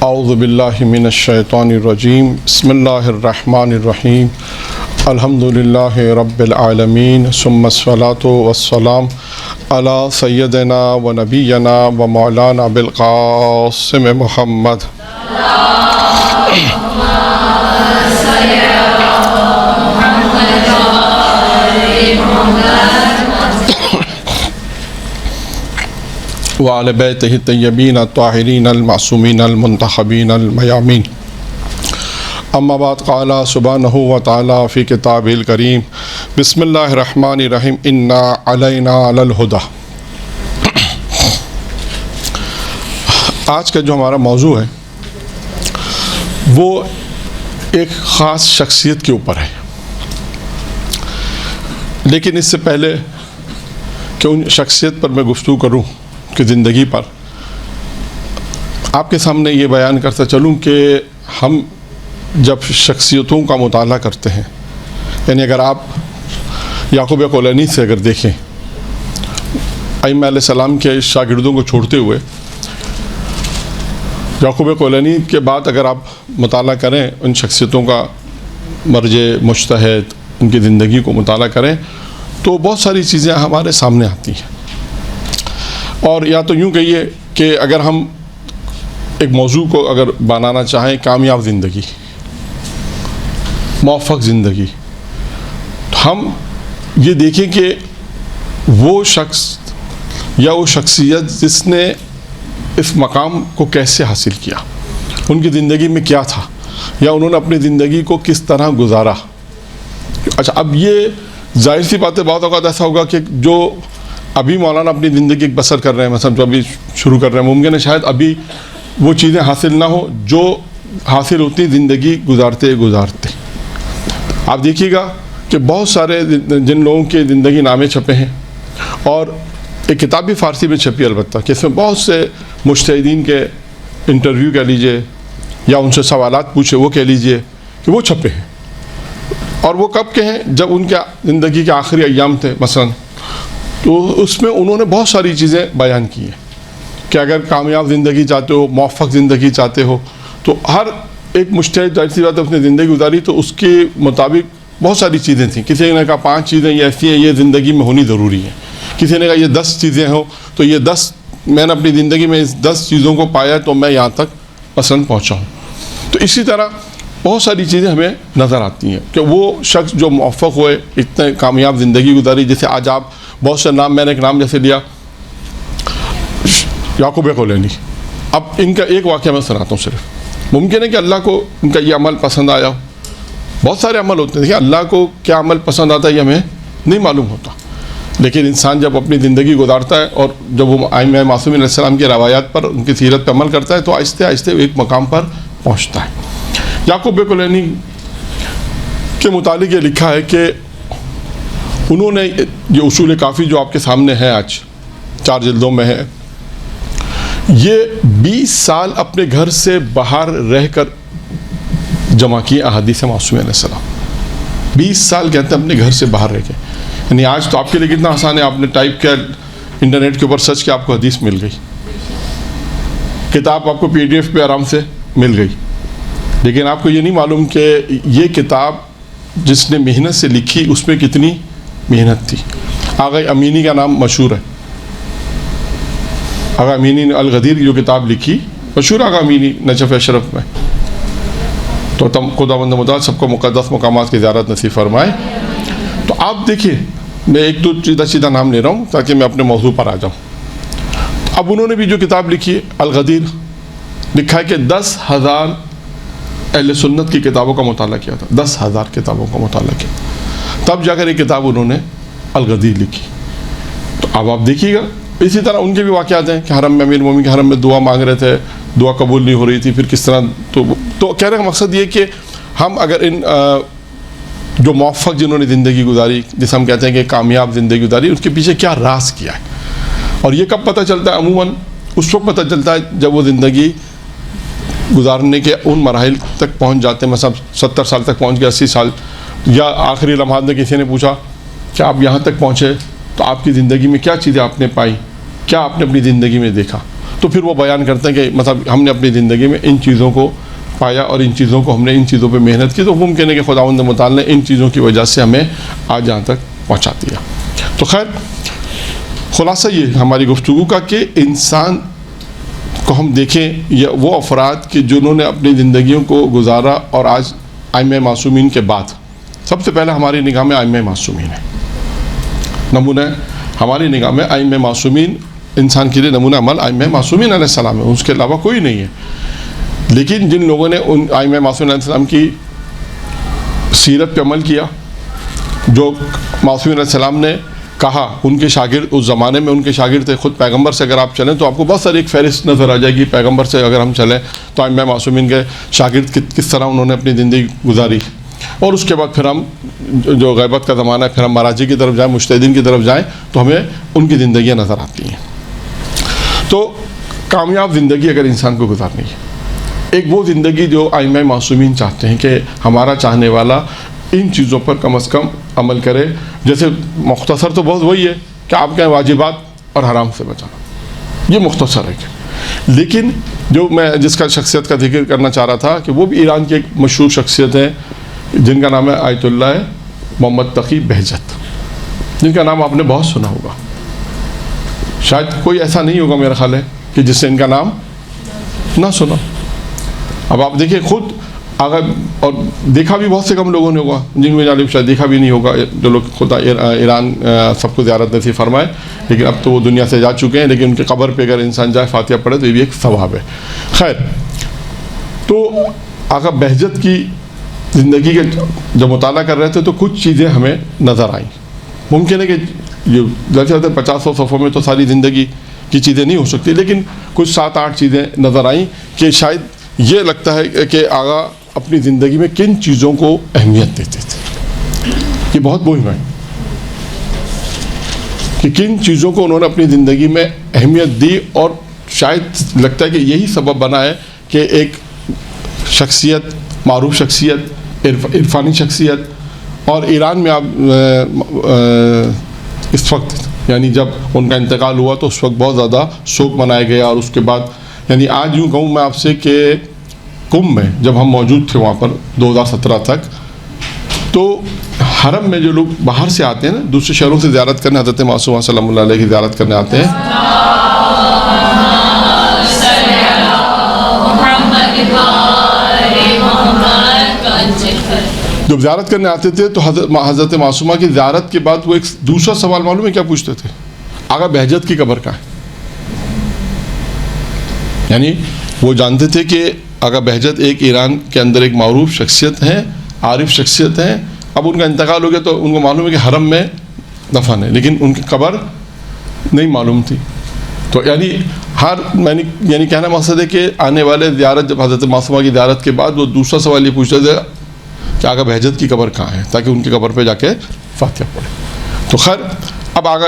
اعوذ باللہ من الشیطان الرجیم بسم اللہ الرحمن الرحیم الحمد للہ رب العالمین ثم الصلاۃ والسلام علی سیدنا و نبینا و مولانا بالقاسم محمد وعلی بیتہ الطیبین الطاہرین المعصومین المنتخبین المیامین اما بعد قال سبحانہ وتعالی فی کتابہ الکریم بسم اللہ الرحمن الرحیم انا علینا للہدی۔ آج کا جو ہمارا موضوع ہے وہ ایک خاص شخصیت کے اوپر ہے، لیکن اس سے پہلے کہ ان شخصیت پر میں گفتگو کروں کی زندگی پر، آپ کے سامنے یہ بیان کرتا چلوں کہ ہم جب شخصیتوں کا مطالعہ کرتے ہیں، یعنی اگر آپ یعقوب کولینی سے اگر دیکھیں، ائمہ علیہ السلام کے شاگردوں کو چھوڑتے ہوئے یعقوب کولینی کے بعد اگر آپ مطالعہ کریں ان شخصیتوں کا، مرجع مجتہد، ان کی زندگی کو مطالعہ کریں تو بہت ساری چیزیں ہمارے سامنے آتی ہیں۔ اور یا تو یوں کہیے کہ اگر ہم ایک موضوع کو اگر بنانا چاہیں کامیاب زندگی، موفق زندگی، تو ہم یہ دیکھیں کہ وہ شخص یا وہ شخصیت جس نے اس مقام کو کیسے حاصل کیا، ان کی زندگی میں کیا تھا، یا انہوں نے اپنی زندگی کو کس طرح گزارا۔ اچھا، اب یہ ظاہر سی بات ہے، بعض اوقات ایسا ہوگا کہ جو ابھی مولانا اپنی زندگی بسر کر رہے ہیں، مثلا جو ابھی شروع کر رہے ہیں، ممکن ہے شاید ابھی وہ چیزیں حاصل نہ ہو جو حاصل ہوتی زندگی گزارتے گزارتے۔ آپ دیکھیے گا کہ بہت سارے جن لوگوں کے زندگی نامے چھپے ہیں، اور ایک کتاب بھی فارسی میں چھپی البتہ، کہ اس میں بہت سے مجتہدین کے انٹرویو کہہ لیجئے یا ان سے سوالات پوچھے وہ کہہ لیجئے کہ وہ چھپے ہیں، اور وہ کب کے ہیں؟ جب ان کے زندگی کے آخری ایام تھے مثلا، تو اس میں انہوں نے بہت ساری چیزیں بیان کی ہیں کہ اگر کامیاب زندگی چاہتے ہو، موفق زندگی چاہتے ہو، تو ہر ایک مجتہد ظاہر سی بات اپنی زندگی گزاری تو اس کے مطابق بہت ساری چیزیں تھیں۔ کسی نے کہا 5 چیزیں یہ ایسی ہیں یہ زندگی میں ہونی ضروری ہیں، کسی نے کہا یہ 10 چیزیں ہوں تو یہ 10 میں نے اپنی زندگی میں اس 10 چیزوں کو پایا تو میں یہاں تک پسند پہنچا ہوں۔ تو اسی طرح بہت ساری چیزیں ہمیں نظر آتی ہیں کہ وہ شخص جو موفق ہوئے، اتنے کامیاب زندگی گزاری، جیسے آج آپ بہت سے نام، میں نے ایک نام جیسے لیا یعقوب کولینی، اب ان کا ایک واقعہ میں سناتا ہوں صرف۔ ممکن ہے کہ اللہ کو ان کا یہ عمل پسند آیا ہو، بہت سارے عمل ہوتے ہیں، دیکھیں اللہ کو کیا عمل پسند آتا ہے یہ ہمیں نہیں معلوم ہوتا، لیکن انسان جب اپنی زندگی گزارتا ہے اور جب وہ ائمہ معصومین علیہ السلام کی روایات پر، ان کی سیرت پر عمل کرتا ہے تو آہستہ آہستہ ایک مقام پر پہنچتا ہے۔ یعقوب کولینی کے متعلق یہ لکھا ہے کہ انہوں نے یہ اصول کافی جو آپ کے سامنے ہے آج 4 جلدوں میں ہے، یہ 20 سال اپنے گھر سے باہر رہ کر جمع کی احادیث معصومین علیہ السلام۔ 20 سال کہتے ہیں اپنے گھر سے باہر رہ کے، یعنی آج تو آپ کے لیے کتنا آسان ہے، آپ نے ٹائپ کیا، انٹرنیٹ کے اوپر سرچ کیا، آپ کو حدیث مل گئی، کتاب آپ کو PDF پہ آرام سے مل گئی، لیکن آپ کو یہ نہیں معلوم کہ یہ کتاب جس نے محنت سے لکھی اس میں کتنی محنت تھی۔ آغا امینی کا نام مشہور ہے، آغا امینی نے الغدیر جو کتاب لکھی، مشہور آغا امینی نجف اشرف میں، تو خداوند متعال سب کو مقدس مقامات کی زیارت نصیب فرمائے۔ تو آپ دیکھیے، میں 1-2 سیدھا نام لے رہا ہوں تاکہ میں اپنے موضوع پر آ جاؤں۔ اب انہوں نے بھی جو کتاب لکھی الغدیر، لکھا ہے کہ 10,000 اہل سنت کی کتابوں کا مطالعہ کیا تھا، 10,000 کتابوں کا مطالعہ کیا، تب جا کر ایک کتاب انہوں نے الغدیر لکھی۔ تو اب آپ دیکھیے گا اسی طرح ان کے بھی واقعات ہیں کہ حرم میں، امیر مومنین کے حرم میں دعا مانگ رہے تھے، دعا قبول نہیں ہو رہی تھی، پھر کس طرح، تو کہنے کا مقصد یہ کہ ہم اگر ان جو موفق جنہوں نے زندگی گزاری، جسے ہم کہتے ہیں کہ کامیاب زندگی گزاری، اس کے پیچھے کیا راز کیا ہے، اور یہ کب پتہ چلتا ہے؟ عموماً اس وقت پتہ چلتا ہے جب وہ زندگی گزارنے کے ان مراحل تک پہنچ جاتے ہیں، مثلا 70 سال تک پہنچ گئے، 80 سال، یا آخری لمحات میں کسی نے پوچھا کہ آپ یہاں تک پہنچے تو آپ کی زندگی میں کیا چیزیں آپ نے پائی، کیا آپ نے اپنی زندگی میں دیکھا، تو پھر وہ بیان کرتے ہیں کہ مطلب ہم نے اپنی زندگی میں ان چیزوں کو پایا اور ان چیزوں کو ہم نے ان چیزوں پہ محنت کی، تو ممکن ہے کہ خداوند متعال نے ان چیزوں کی وجہ سے ہمیں آج یہاں تک پہنچا دیا۔ تو خیر خلاصہ یہ ہماری گفتگو کا کہ انسان کو ہم دیکھیں یا وہ افراد کہ جنہوں نے اپنی زندگیوں کو گزارا اور آج ائمہ معصومین کے بعد سب سے پہلے ہماری نگاہ میں ائمہ معصومین ہے، نمونہ ہماری نگاہ میں ائمہ معصومین، انسان کے لیے نمونہ عمل ائمہ معصومین علیہ السلام ہے، اس کے علاوہ کوئی نہیں ہے۔ لیکن جن لوگوں نے ان ائمہ معصومین علیہ السلام کی سیرت پہ عمل کیا، جو معصومین علیہ السلام نے کہا، ان کے شاگرد اس زمانے میں ان کے شاگرد تھے، خود پیغمبر سے اگر آپ چلیں تو آپ کو بہت ساری ایک فہرست نظر آ جائے گی، پیغمبر سے اگر ہم چلیں تو ائمہ معصومین کے شاگرد کس طرح انہوں نے اپنی زندگی گزاری، اور اس کے بعد پھر ہم جو غیبت کا زمانہ ہے، پھر ہم مراجع کی طرف جائیں، مجتہدین کی طرف جائیں تو ہمیں ان کی زندگیاں نظر آتی ہیں۔ تو کامیاب زندگی اگر انسان کو گزارنی ہے، ایک وہ زندگی جو ائمہ معصومین چاہتے ہیں کہ ہمارا چاہنے والا ان چیزوں پر کم از کم عمل کرے، جیسے مختصر تو بہت وہی ہے کہ آپ کے واجبات اور حرام سے بچانا، یہ مختصر ہے۔ لیکن جو میں جس کا شخصیت کا ذکر کرنا چاہ رہا تھا کہ وہ بھی ایران کی ایک مشہور شخصیت ہے جن کا نام ہے آیت اللہ محمد تقی بہجت، جن کا نام آپ نے بہت سنا ہوگا، شاید کوئی ایسا نہیں ہوگا میرا خیال ہے کہ جس سے ان کا نام نہ سنا۔ اب آپ دیکھیں خود اگر، اور دیکھا بھی بہت سے کم لوگوں نے ہوگا، جن میں جانب شاید دیکھا بھی نہیں ہوگا، جو لوگ خدا ایران سب کو زیارت نصیب فرمائے، لیکن اب تو وہ دنیا سے جا چکے ہیں، لیکن ان کے قبر پہ اگر انسان جائے فاتحہ پڑھے تو یہ بھی ایک ثواب ہے۔ خیر، تو آقا بہجت کی زندگی کے جب مطالعہ کر رہے تھے تو کچھ چیزیں ہمیں نظر آئیں۔ ممکن ہے کہ یہ 50-100 صفحوں میں تو ساری زندگی کی چیزیں نہیں ہو سکتی، لیکن کچھ 7-8 چیزیں نظر آئیں کہ شاید یہ لگتا ہے کہ آقا اپنی زندگی میں کن چیزوں کو اہمیت دیتے تھے۔ یہ بہت مہم ہے کہ کن چیزوں کو انہوں نے اپنی زندگی میں اہمیت دی، اور شاید لگتا ہے کہ یہی سبب بنا ہے کہ ایک شخصیت، معروف شخصیت، عرفانی شخصیت، اور ایران میں آپ اس وقت یعنی جب ان کا انتقال ہوا تو اس وقت بہت زیادہ شوق منایا گیا، اور اس کے بعد یعنی آج یوں کہوں میں آپ سے کہ کم میں جب ہم موجود تھے وہاں پر 2017 تک، تو حرم میں جو لوگ باہر سے آتے ہیں نا، دوسرے شہروں سے زیارت کرنے، حضرت معصومہ سلام اللہ علیہ کی زیارت کرنے آتے ہیں، جب زیارت کرنے آتے تھے تو حضرت معصومہ کی زیارت کے بعد وہ ایک دوسرا سوال معلوم ہے کیا پوچھتے تھے؟ آقا بہجت کی قبر کہاں ہے؟ یعنی وہ جانتے تھے کہ آقا بہجت ایک ایران کے اندر ایک معروف شخصیت ہیں، عارف شخصیت ہیں، اب ان کا انتقال ہو گیا تو ان کو معلوم ہے کہ حرم میں دفن ہے، لیکن ان کی قبر نہیں معلوم تھی۔ تو یعنی یعنی کہنا مقصد ہے کہ آنے والے زیارت، جب حضرت معصومہ کی زیارت کے بعد وہ دوسرا سوال یہ پوچھتے تھے کہ آقا بہجت کی قبر کہاں ہے، تاکہ ان کی قبر پہ جا کے فاتحہ پڑھے۔ تو خیر، اب آقا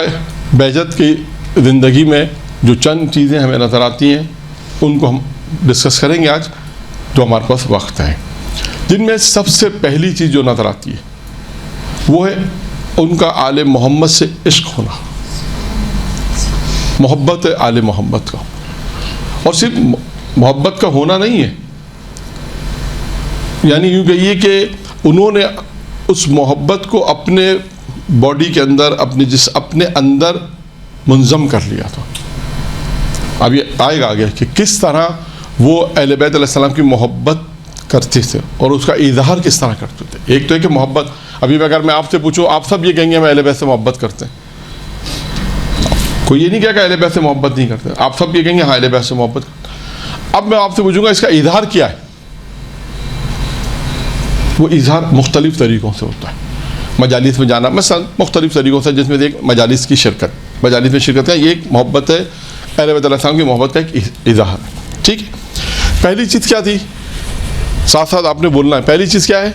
بہجت کی زندگی میں جو چند چیزیں ہمیں نظر آتی ہیں ان کو ہم ڈسکس کریں گے آج، جو ہمارے پاس وقت ہے، جن میں سب سے پہلی چیز جو نظر آتی ہے وہ ہے ان کا آل محمد سے عشق ہونا، محبت آل محمد کا، اور صرف محبت کا ہونا نہیں ہے، یعنی یوں کہیے کہ انہوں نے اس محبت کو اپنے باڈی کے اندر، اپنے اندر منظم کر لیا تھا۔ اب یہ آئے گا آگے کہ کس طرح وہ اہل بیت علیہ السلام کی محبت کرتے تھے اور اس کا اظہار کس طرح کرتے تھے۔ ایک تو ہے کہ محبت، ابھی اگر میں آپ سے پوچھوں، آپ سب یہ کہیں گے میں اہل بیت سے محبت کرتے ہیں، کوئی یہ نہیں کہا کہ اہل بیت سے محبت نہیں کرتے، آپ سب یہ کہیں گے ہاں اہل بیت سے محبت کرتے ہیں۔ اب میں آپ سے پوچھوں گا اس کا اظہار کیا ہے؟ وہ اظہار مختلف طریقوں سے ہوتا ہے۔ مجالس میں جانا، مثلا مختلف طریقوں سے، جس میں ایک مجالس کی شرکت، مجالس میں شرکت کا یہ ایک محبت ہے، اہل بیت علیہ السلام کی محبت کا ایک اظہار ہے۔ ٹھیک ہے، پہلی چیز کیا تھی؟ ساتھ ساتھ آپ نے بولنا ہے، پہلی چیز کیا ہے؟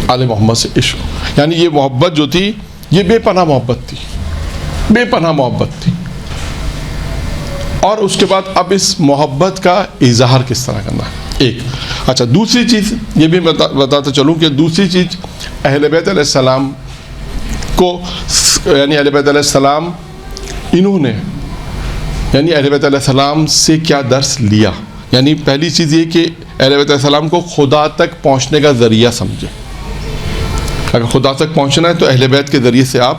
آل محمد سے عشق، یعنی یہ محبت جو تھی یہ بے پناہ محبت تھی، بے پناہ محبت تھی۔ اور اس کے بعد اب اس محبت کا اظہار کس طرح کرنا ہے، ایک۔ اچھا، دوسری چیز یہ بھی بتاتا چلوں کہ دوسری چیز اہل بیت علیہ السلام کو، یعنی اہل بیت علیہ السلام انہوں نے یعنی اہل بیت علیہ السلام سے کیا درس لیا. یعنی پہلی چیز یہ کہ اہل بیت علیہ السلام کو خدا تک پہنچنے کا ذریعہ سمجھے. اگر خدا تک پہنچنا ہے تو اہل بیت کے ذریعے سے آپ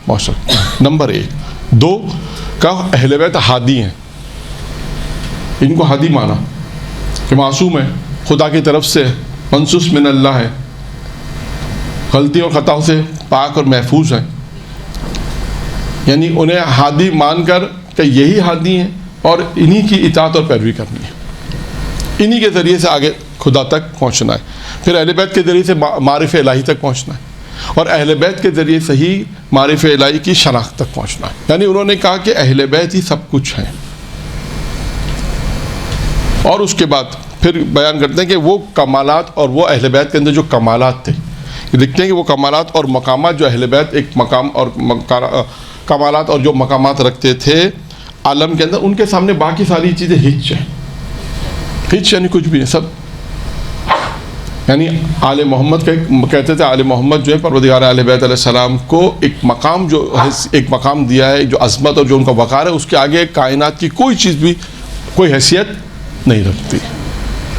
پہنچ سکتے ہیں. نمبر 1. 2 کہ اہل بیت ہادی ہیں, ان کو ہادی مانا کہ معصوم ہے, خدا کی طرف سے منصوص من اللہ ہے, غلطی اور خطاؤں سے پاک اور محفوظ ہیں. یعنی انہیں ہادی مان کر کہ یہی ہادی ہیں اور انہی کی اطاعت اور پیروی کرنی ہے, انہی کے ذریعے سے آگے خدا تک پہنچنا ہے. پھر اہل بیت کے ذریعے سے معرفت الہی تک پہنچنا ہے, اور اہل بیت کے ذریعے سے ہی معرفت الہی کی شناخت تک پہنچنا ہے. یعنی انہوں نے کہا کہ اہل بیت ہی سب کچھ ہیں. اور اس کے بعد پھر بیان کرتے ہیں کہ وہ کمالات اور وہ اہل بیت کے اندر جو کمالات تھے, دیکھتے ہیں کہ وہ کمالات اور مقامات جو اہل بیت ایک مقام اور کمالات اور جو مقامات رکھتے تھے عالم کے اندر, ان کے سامنے باقی ساری چیزیں ہچ ہیں. ہچ یعنی کچھ بھی نہیں, سب. یعنی آل محمد کا کہتے تھے آل محمد جو ہے پروردگار اہل بیت علیہ السلام کو ایک مقام دیا ہے, جو عظمت اور جو ان کا وقار ہے, اس کے آگے کائنات کی کوئی چیز بھی کوئی حیثیت نہیں رکھتی.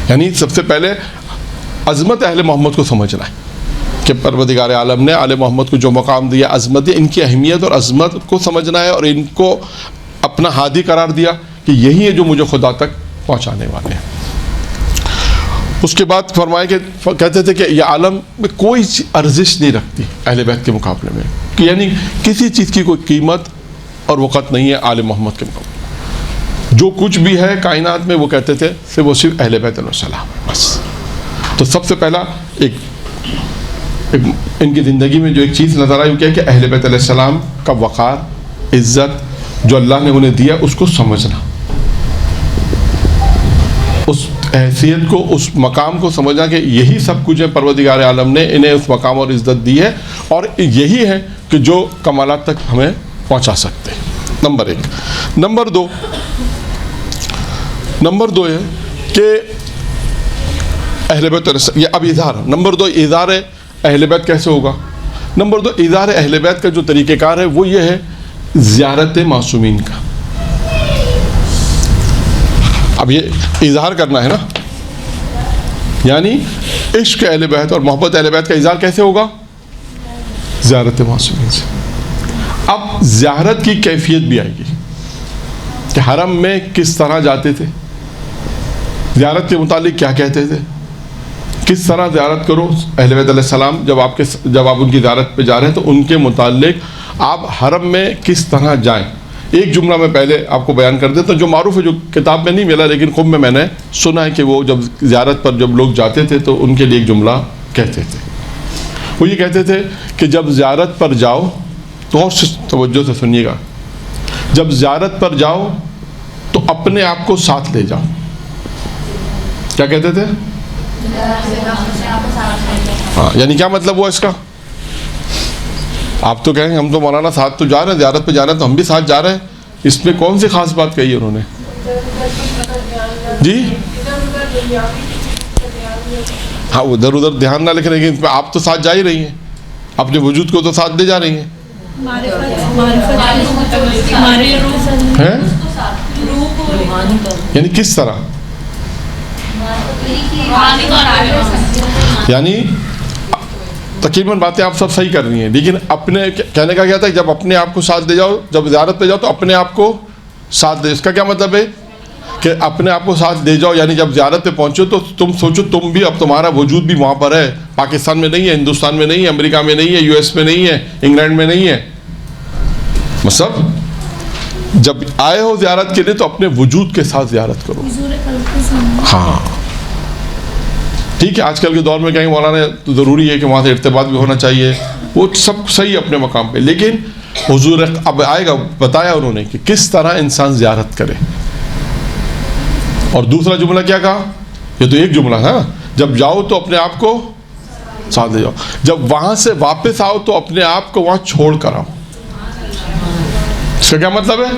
یعنی سب سے پہلے عظمت اہل محمد کو سمجھنا ہے کہ پروردگار عالم نے آل محمد کو جو مقام دیا, عظمت, ان کی اہمیت اور عظمت کو سمجھنا ہے, اور ان کو اپنا ہادی قرار دیا کہ یہی ہے جو مجھے خدا تک پہنچانے والے ہیں. اس کے بعد فرمائے کہ کہتے تھے کہ یہ عالم میں کوئی ارزش نہیں رکھتی اہل بیت کے مقابلے میں, کہ یعنی کسی چیز کی کوئی قیمت اور وقت نہیں ہے آل محمد کے مقابلے. جو کچھ بھی ہے کائنات میں وہ کہتے تھے کہ وہ صرف اہل بیت علیہ السلام ہے بس. تو سب سے پہلا ایک ان کی زندگی میں جو ایک چیز نظر آئی وہ کیا کہ اہل بیت علیہ السلام کا وقار, عزت جو اللہ نے انہیں دیا اس کو سمجھنا, اس حیثیت کو, اس مقام کو سمجھنا کہ یہی سب کچھ ہے, پروردگار عالم نے انہیں اس مقام اور عزت دی ہے, اور یہی ہے کہ جو کمالات تک ہمیں پہنچا سکتے ہیں. نمبر 1. نمبر دو ہے کہ اہل بیت یہ اب اظہار. نمبر 2 اظہار اہل بیت کیسے ہوگا. نمبر 2 اظہار اہل بیت کا جو طریقہ کار ہے وہ یہ ہے زیارت معصومین کا. اب یہ اظہار کرنا ہے نا, یعنی عشق اہل بیت اور محبت اہل بیت کا اظہار کیسے ہوگا, زیارت معصومین سے. اب زیارت کی کیفیت بھی آئے گی کہ حرم میں کس طرح جاتے تھے, زیارت کے متعلق کیا کہتے تھے, کس طرح زیارت کرو اہل بیت علیہ السلام. جب آپ ان کی زیارت پہ جا رہے ہیں تو ان کے متعلق آپ حرم میں کس طرح جائیں. ایک جملہ میں پہلے آپ کو بیان کر دیتا ہوں جو معروف ہے, جو کتاب میں نہیں ملا لیکن خود میں نے سنا ہے کہ وہ جب زیارت پر جب لوگ جاتے تھے تو ان کے لیے ایک جملہ کہتے تھے. وہ یہ کہتے تھے کہ جب زیارت پر جاؤ تو اور توجہ سے سنیے گا, جب زیارت پر جاؤ تو اپنے آپ کو ساتھ لے جاؤ. کیا کہتے تھے؟ ہاں, یعنی کیا مطلب ہوا اس کا؟ آپ تو کہیں ہم تو مولانا ساتھ تو جا رہے ہیں, زیارت پہ جا رہے ہیں تو ہم بھی ساتھ جا رہے ہیں, اس میں کون سی خاص بات کہی ہے انہوں نے؟ جی ہاں, ادھر ادھر دھیان نہ لکھنے, لیکن آپ تو ساتھ جا ہی رہی ہیں, اپنے وجود کو تو ساتھ لے جا رہی ہیں. یعنی کس طرح, یعنی تقریباً باتیں آپ سب صحیح کر رہی ہیں, لیکن اپنے کہنے کا کیا تھا, جب اپنے آپ کو ساتھ لے جاؤ, جب زیارت پہ جاؤ تو اپنے آپ کو ساتھ لے. اس کا کیا مطلب ہے کہ اپنے آپ کو ساتھ لے جاؤ, یعنی جب زیارت پہ پہنچو تو تم سوچو تم بھی, اب تمہارا وجود بھی وہاں پر ہے, پاکستان میں نہیں ہے, ہندوستان میں نہیں ہے, امریکہ میں نہیں ہے, یو ایس میں نہیں ہے, انگلینڈ میں نہیں ہے. مطلب جب آئے ہو زیارت کے لیے تو اپنے وجود کے ساتھ زیارت کرو. ہاں ٹھیک ہے, آج کل کے دور میں کہیں مولانا تو ضروری ہے کہ وہاں سے ارتباط بھی ہونا چاہیے, وہ سب صحیح اپنے مقام پہ, لیکن حضور اب آئے گا بتایا انہوں نے کہ کس طرح انسان زیارت کرے. اور دوسرا جملہ کیا کہا, یہ تو ایک جملہ ہے, جب جاؤ تو اپنے آپ کو ساتھ لے جاؤ, جب وہاں سے واپس آؤ تو اپنے آپ کو وہاں چھوڑ کر آؤ. اس کا کیا مطلب ہے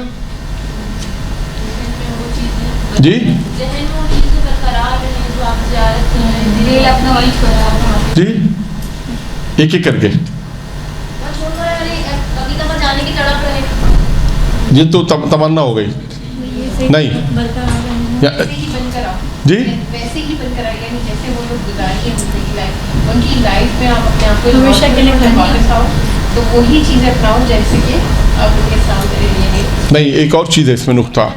جی؟ جی ایک ایک کر کے, یہ تو تمنا ہو گئی, نہیں جی ویسے ہی بن کر یعنی جیسے وہ لوگ گزاری ہیں زندگی لائف ان کی لائف میں آپ اپنے آپ کو ہمیشہ کے لیے واپس آؤ تو وہی چیزیں اپناؤ جیسے کہ آپ ان کے سامنے. نہیں ایک اور چیز ہے اس میں نقطہ,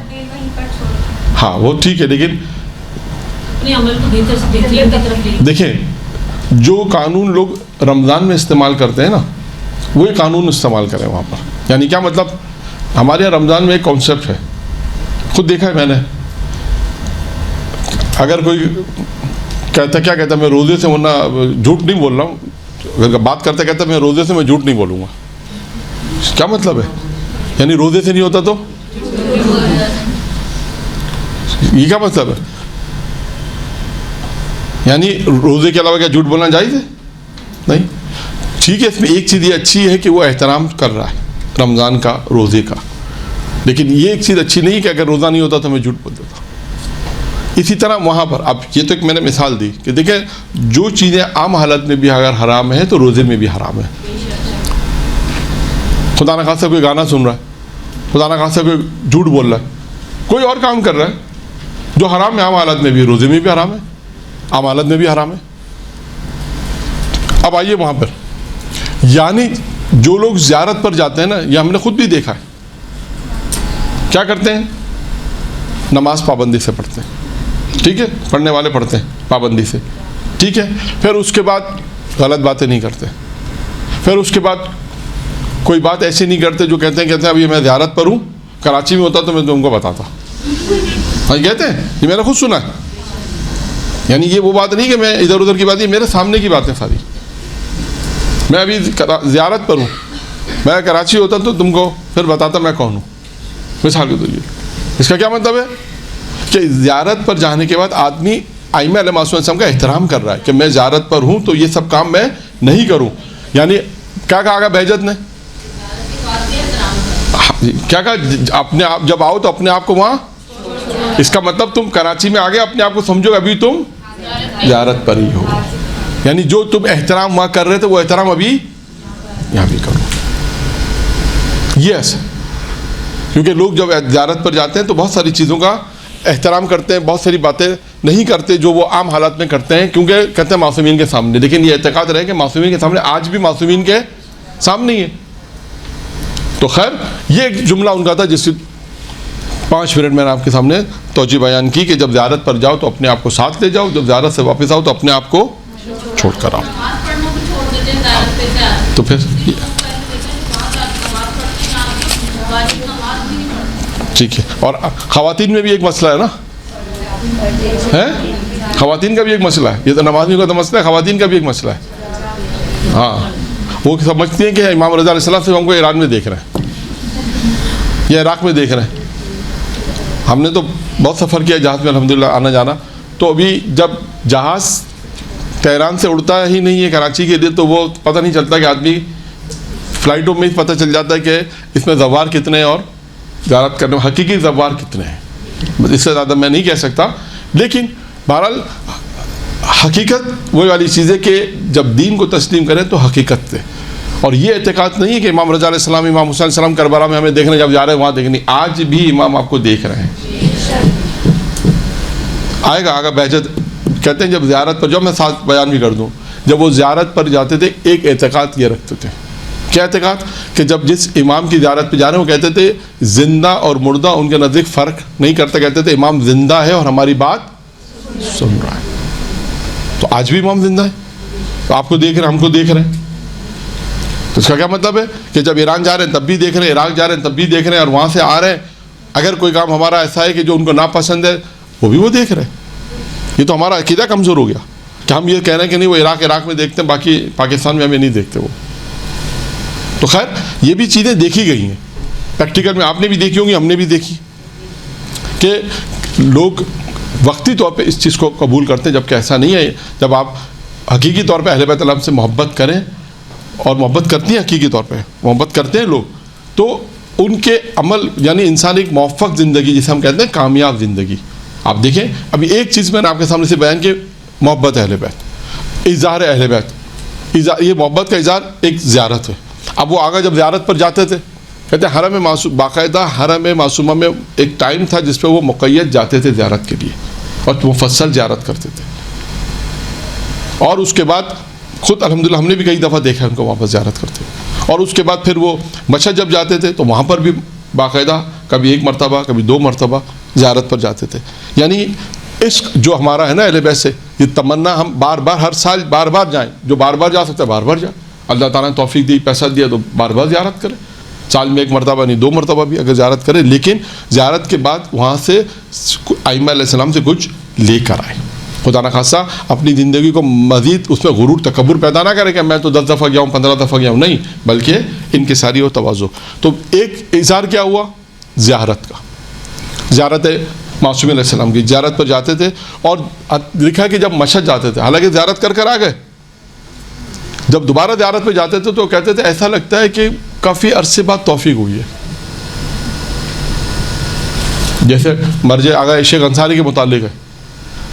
ہاں وہ ٹھیک ہے, لیکن دیکھیں جو قانون لوگ رمضان میں استعمال کرتے ہیں نا وہی قانون استعمال کریں وہاں پر. یعنی کیا مطلب, ہمارے یہاں رمضان میں ایک کانسیپٹ ہے, خود دیکھا ہے میں نے, اگر کوئی کہتا کیا کہتا میں روزے سے ورنہ جھوٹ نہیں بول رہا ہوں, اگر بات کرتا کہتا میں روزے سے میں جھوٹ نہیں بولوں گا, کیا مطلب ہے؟ یعنی روزے سے نہیں ہوتا تو یہ کیا مطلب ہے؟ یعنی روزے کے علاوہ کیا جھوٹ بولنا جائز ہے؟ نہیں. ٹھیک ہے, اس میں ایک چیز یہ اچھی ہے کہ وہ احترام کر رہا ہے رمضان کا, روزے کا, لیکن یہ ایک چیز اچھی نہیں کہ اگر روزہ نہیں ہوتا تو میں جھوٹ بول دیتا. اسی طرح وہاں پر اب یہ تو ایک میں نے مثال دی کہ دیکھیں جو چیزیں عام حالت میں بھی اگر حرام ہے تو روزے میں بھی حرام ہے. خدا نہ خواستہ کوئی گانا سن رہا ہے, خدا نہ خواستہ کوئی جھوٹ بول رہا ہے, کوئی اور کام کر رہا ہے جو حرام ہے عام حالت میں بھی, روزے میں بھی حرام ہے, عام حالت میں بھی حرام ہے. اب آئیے وہاں پر, یعنی جو لوگ زیارت پر جاتے ہیں نا, یہ ہم نے خود بھی دیکھا ہے, کیا کرتے ہیں, نماز پابندی سے پڑھتے ہیں, ٹھیک ہے, پڑھنے والے پڑھتے ہیں پابندی سے, ٹھیک ہے, پھر اس کے بعد غلط باتیں نہیں کرتے, پھر اس کے بعد کوئی بات ایسی نہیں کرتے جو کہتے ہیں اب یہ میں زیارت پر ہوں, کراچی میں ہوتا تو میں تم کو بتاتا. ہاں کہتے ہیں, یہ میں نے خود سنا ہے. یعنی یہ وہ بات نہیں کہ میں ادھر ادھر کی بات, یہ میرے سامنے کی بات ہے ساری. میں ابھی زیارت پر ہوں, میں کراچی ہوتا تو تم کو پھر بتاتا میں کون ہوں, مثال کے طور. اس کا کیا مطلب ہے کہ زیارت پر جانے کے بعد آدمی ائمہ علیہ السلام کا احترام کر رہا ہے کہ میں زیارت پر ہوں تو یہ سب کام میں نہیں کروں. یعنی کیا کہا گا بہجت نے, کیا کہا, اپنے آپ جب آؤ تو اپنے آپ کو وہاں, اس کا مطلب تم کراچی میں آگے اپنے آپ کو سمجھو ابھی تم زیارت پر ہی ہو. یعنی جو تم احترام وہاں کر رہے تھے وہ احترام ابھی یہاں بھی کرو. یس, کیونکہ لوگ جب زیارت پر جاتے ہیں تو بہت ساری چیزوں کا احترام کرتے ہیں, بہت ساری باتیں نہیں کرتے جو وہ عام حالات میں کرتے ہیں, کیونکہ کہتے ہیں معصومین کے سامنے. لیکن یہ اعتقاد رہے کہ معصومین کے سامنے, آج بھی معصومین کے سامنے ہی ہے. تو خیر یہ ایک جملہ ان کا تھا جس 5 منٹ میں نے آپ کے سامنے توجہ بیان کی کہ جب زیارت پر جاؤ تو اپنے آپ کو ساتھ لے جاؤ, جب زیارت سے واپس آؤ تو اپنے آپ کو چھوڑ کر آؤ. تو پھر ٹھیک ہے. اور خواتین میں بھی ایک مسئلہ ہے نا, ہے خواتین کا بھی ایک مسئلہ ہے. یہ تو نمازیوں کا تو مسئلہ ہے, خواتین کا بھی ایک مسئلہ ہے. ہاں وہ سمجھتی ہیں کہ امام رضا علیہ السلام سے ہم کو ایران میں دیکھ رہے ہیں یا عراق میں دیکھ رہے ہیں. ہم نے تو بہت سفر کیا جہاز میں الحمدللہ آنا جانا, تو ابھی جب جہاز تہران سے اڑتا ہی نہیں ہے کراچی کے لیے تو وہ پتہ نہیں چلتا کہ آدمی فلائٹوں میں پتہ چل جاتا ہے کہ اس میں زوار کتنے ہیں اور زیارت کرنے میں حقیقی زوار کتنے ہیں. اس سے زیادہ میں نہیں کہہ سکتا, لیکن بہرحال حقیقت وہی والی چیز ہے کہ جب دین کو تسلیم کریں تو حقیقت سے. اور یہ اعتقاد نہیں ہے کہ امام رضا علیہ السلام, امام حسین علیہ السلام کربلا میں ہمیں دیکھنے جب جا رہے ہیں وہاں دیکھنی, آج بھی امام آپ کو دیکھ رہے ہیں. آئے گا آگا بہجت کہتے ہیں جب زیارت پر, جب میں ساتھ بیان بھی کر دوں, جب وہ زیارت پر جاتے تھے ایک اعتقاد یہ رکھتے تھے. کیا اعتقاد؟ کہ جب جس امام کی زیارت پہ جا رہے ہیں وہ کہتے تھے زندہ اور مردہ ان کے نزدیک فرق نہیں کرتے, کہتے تھے امام زندہ ہے اور ہماری بات سن رہا ہے. تو آج بھی امام زندہ ہے, تو آپ کو دیکھ رہے ہیں, ہم کو دیکھ رہے ہیں. تو اس کا کیا مطلب ہے کہ جب ایران جا رہے ہیں تب بھی دیکھ رہے ہیں, عراق جا رہے ہیں تب بھی دیکھ رہے ہیں, اور وہاں سے آ رہے ہیں اگر کوئی کام ہمارا ایسا ہے کہ جو ان کو ناپسند ہے وہ بھی وہ دیکھ رہے ہیں. یہ تو ہمارا عقیدہ کمزور ہو گیا کہ ہم یہ کہہ رہے ہیں کہ نہیں وہ عراق میں دیکھتے ہیں, باقی پاکستان میں ہمیں نہیں دیکھتے وہ. تو خیر یہ بھی چیزیں دیکھی گئی ہیں پریکٹیکل میں, آپ نے بھی دیکھی ہوں گی, ہم نے بھی دیکھی, کہ لوگ وقتی طور پہ اس چیز کو قبول کرتے ہیں, جبکہ ایسا نہیں ہے. جب آپ حقیقی طور پہ اہل بیت اللہ سے محبت کریں, اور محبت کرتی ہیں حقیقی طور پہ محبت کرتے ہیں لوگ, تو ان کے عمل یعنی انسان ایک موفق زندگی جسے ہم کہتے ہیں کامیاب زندگی. آپ دیکھیں ابھی ایک چیز میں نے آپ کے سامنے سے بیان کی, محبت اہل بیت, اظہار اہل بیت, یہ محبت کا اظہار ایک زیارت ہے. اب وہ آگے جب زیارت پر جاتے تھے کہتے ہیں حرم معصوم باقاعدہ حرم معصومہ میں ایک ٹائم تھا جس پہ وہ مقید جاتے تھے زیارت کے لیے اور مفصل زیارت کرتے تھے, اور اس کے بعد خود الحمدللہ ہم نے بھی کئی دفعہ دیکھا ہے ان کو واپس زیارت کرتے, اور اس کے بعد پھر وہ مشہد جب جاتے تھے تو وہاں پر بھی باقاعدہ کبھی 1 مرتبہ کبھی 2 مرتبہ زیارت پر جاتے تھے. یعنی عشق جو ہمارا ہے نا اہل بیت سے, یہ تمنا ہم بار بار ہر سال بار بار جائیں, جو بار بار جا سکتا ہے بار بار جائیں, اللہ تعالیٰ نے توفیق دی پیسہ دیا تو بار بار زیارت کرے, سال میں 1 مرتبہ نہیں 2 مرتبہ بھی اگر زیارت کرے, لیکن زیارت کے بعد وہاں سے ائمہ علیہ السلام سے کچھ لے کر آئے. خدا نخواستہ اپنی زندگی کو مزید اس میں غرور تکبر پیدا نہ کرے کہ میں تو 10 دفعہ گیا ہوں 15 دفعہ گیا ہوں, نہیں, بلکہ انکساری اور تواضع. تو ایک اظہار کیا ہوا زیارت کا, زیارت معصوم علیہ السلام کی زیارت پر جاتے تھے, اور لکھا کہ جب مشہد جاتے تھے حالانکہ زیارت کر آ گئے, جب دوبارہ زیارت پہ جاتے تھے تو کہتے تھے ایسا لگتا ہے کہ کافی عرصے بعد توفیق ہوئی ہے. جیسے مرجع آغا شیخ انصاری کے متعلق ہے,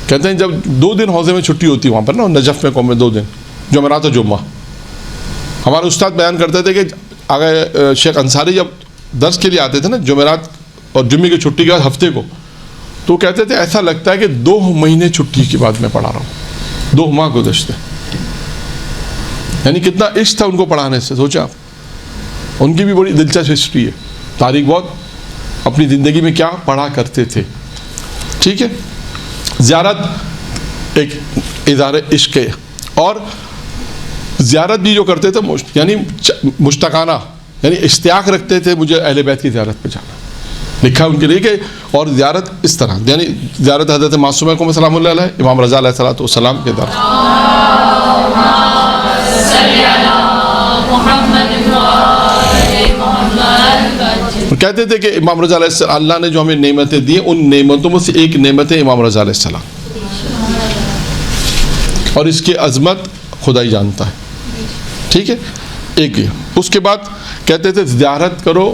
کہتے ہیں جب 2 دن حوضے میں چھٹی ہوتی وہاں پر نا نجف میں قوم میں 2 دن جمعرات و جمعہ, ہمارے استاد بیان کرتے تھے کہ آغا شیخ انصاری جب درس کے لیے آتے تھے نا جمعرات اور جمعے کی چھٹی کے بعد ہفتے کو, تو کہتے تھے ایسا لگتا ہے کہ 2 مہینے چھٹی کے بعد میں پڑھا رہا ہوں, 2 ماہ گزشتے. یعنی کتنا عشق تھا ان کو پڑھانے سے, سوچیں آپ. ان کی بھی بڑی دلچسپ ہسٹری ہے, تاریخ بہت, اپنی زندگی میں کیا پڑھا کرتے تھے. ٹھیک ہے, زیارت ایک اظہار عشق ہے, اور زیارت بھی جو کرتے تھے یعنی مشتاقانہ, یعنی اشتیاق رکھتے تھے مجھے اہل بیت کی زیارت پہ جانا, لکھا ان کے لیے کہ, اور زیارت اس طرح یعنی زیارت حضرت معصومہ کو سلام اللہ علیہ, امام رضا علیہ الصلوۃ والسلام کے در. کہتے تھے کہ امام رضا علیہ السلام, اللہ نے جو ہمیں نعمتیں دی ان نعمتوں میں سے ایک نعمت ہے امام رضا علیہ السلام, اور اس کی عظمت خدا ہی جانتا ہے. ٹھیک ہے, ایک یہ. اس کے بعد کہتے تھے زیارت کرو